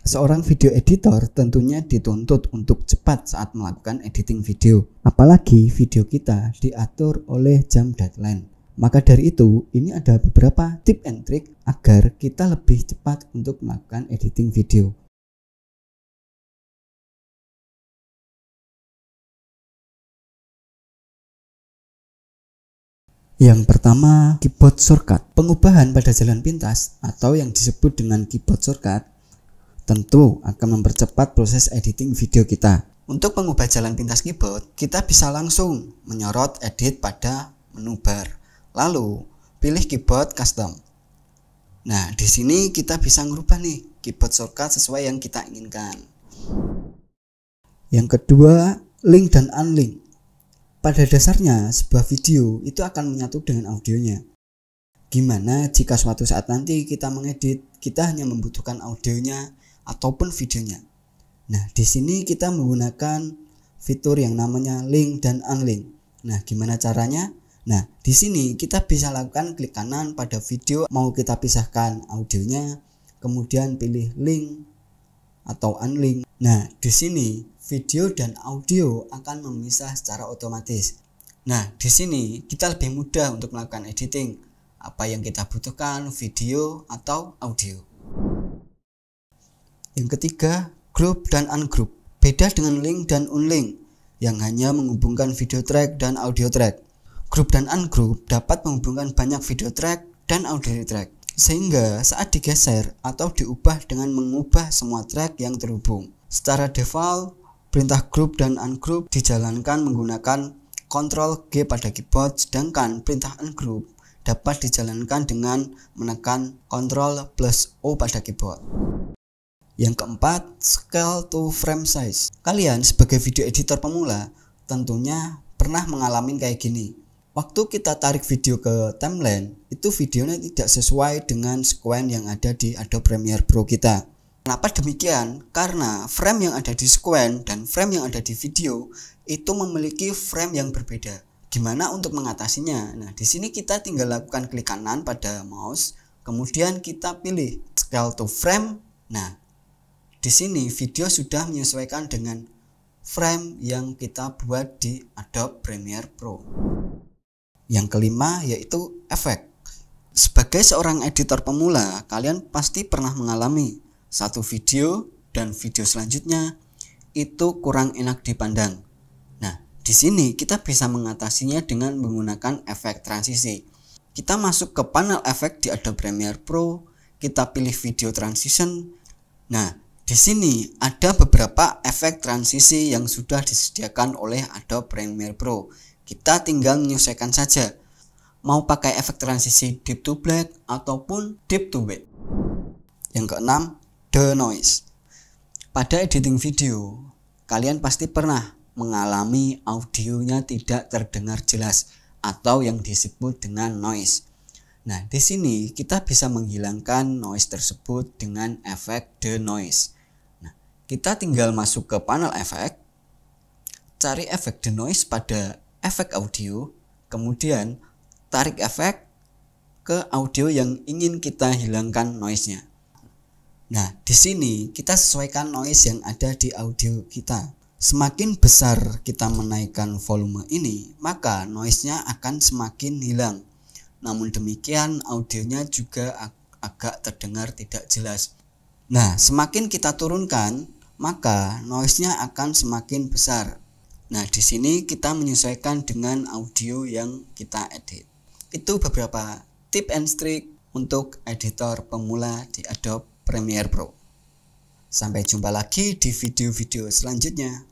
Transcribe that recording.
Seorang video editor tentunya dituntut untuk cepat saat melakukan editing video. Apalagi video kita diatur oleh jam deadline. Maka dari itu, ini ada beberapa tip and trick agar kita lebih cepat untuk melakukan editing video. Yang pertama, keyboard shortcut. Pengubahan pada jalan pintas atau yang disebut dengan keyboard shortcut tentu akan mempercepat proses editing video kita. Untuk mengubah jalan pintas keyboard, kita bisa langsung menyorot edit pada menu bar. Lalu, pilih keyboard custom. Nah, di sini kita bisa merubah nih keyboard shortcut sesuai yang kita inginkan. Yang kedua, link dan unlink. Pada dasarnya, sebuah video itu akan menyatu dengan audionya. Gimana jika suatu saat nanti kita mengedit, kita hanya membutuhkan audionya ataupun videonya. Nah, di sini kita menggunakan fitur yang namanya link dan unlink. Nah, gimana caranya? Nah, di sini kita bisa lakukan klik kanan pada video, mau kita pisahkan audionya, kemudian pilih link atau unlink. Nah, di sini video dan audio akan memisah secara otomatis. Nah, di sini kita lebih mudah untuk melakukan editing. Apa yang kita butuhkan, video atau audio. Yang ketiga, group dan ungroup. Beda dengan link dan unlink yang hanya menghubungkan video track dan audio track. Group dan ungroup dapat menghubungkan banyak video track dan audio track, sehingga saat digeser atau diubah dengan mengubah semua track yang terhubung. Secara default, perintah group dan ungroup dijalankan menggunakan Ctrl G pada keyboard, sedangkan perintah ungroup dapat dijalankan dengan menekan Ctrl plus O pada keyboard. Yang keempat, scale to frame size. Kalian sebagai video editor pemula tentunya pernah mengalami kayak gini. Waktu kita tarik video ke timeline, itu videonya tidak sesuai dengan sequence yang ada di Adobe Premiere Pro kita. Kenapa demikian? Karena frame yang ada di sequence dan frame yang ada di video itu memiliki frame yang berbeda. Gimana untuk mengatasinya? Nah, di sini kita tinggal lakukan klik kanan pada mouse, kemudian kita pilih scale to frame. Nah, di sini video sudah menyesuaikan dengan frame yang kita buat di Adobe Premiere Pro. Yang kelima yaitu efek. Sebagai seorang editor pemula, kalian pasti pernah mengalami satu video dan video selanjutnya itu kurang enak dipandang. Nah, di sini kita bisa mengatasinya dengan menggunakan efek transisi. Kita masuk ke panel efek di Adobe Premiere Pro, kita pilih video transition. Nah, di sini ada beberapa efek transisi yang sudah disediakan oleh Adobe Premiere Pro. Kita tinggal menyesuaikan saja. Mau pakai efek transisi deep to black ataupun deep to white. Yang keenam, denoise. Pada editing video, kalian pasti pernah mengalami audionya tidak terdengar jelas atau yang disebut dengan noise. Nah, di sini kita bisa menghilangkan noise tersebut dengan efek denoise. Nah, kita tinggal masuk ke panel efek, cari efek denoise pada efek audio, kemudian tarik efek ke audio yang ingin kita hilangkan noise-nya. Nah, di sini kita sesuaikan noise yang ada di audio kita. Semakin besar kita menaikkan volume ini, maka noise-nya akan semakin hilang. Namun demikian, audionya juga agak terdengar tidak jelas. Nah, semakin kita turunkan, maka noise-nya akan semakin besar. Nah, di sini kita menyesuaikan dengan audio yang kita edit. Itu beberapa tip and trick untuk editor pemula di Adobe Premiere Pro. Sampai jumpa lagi di video-video selanjutnya.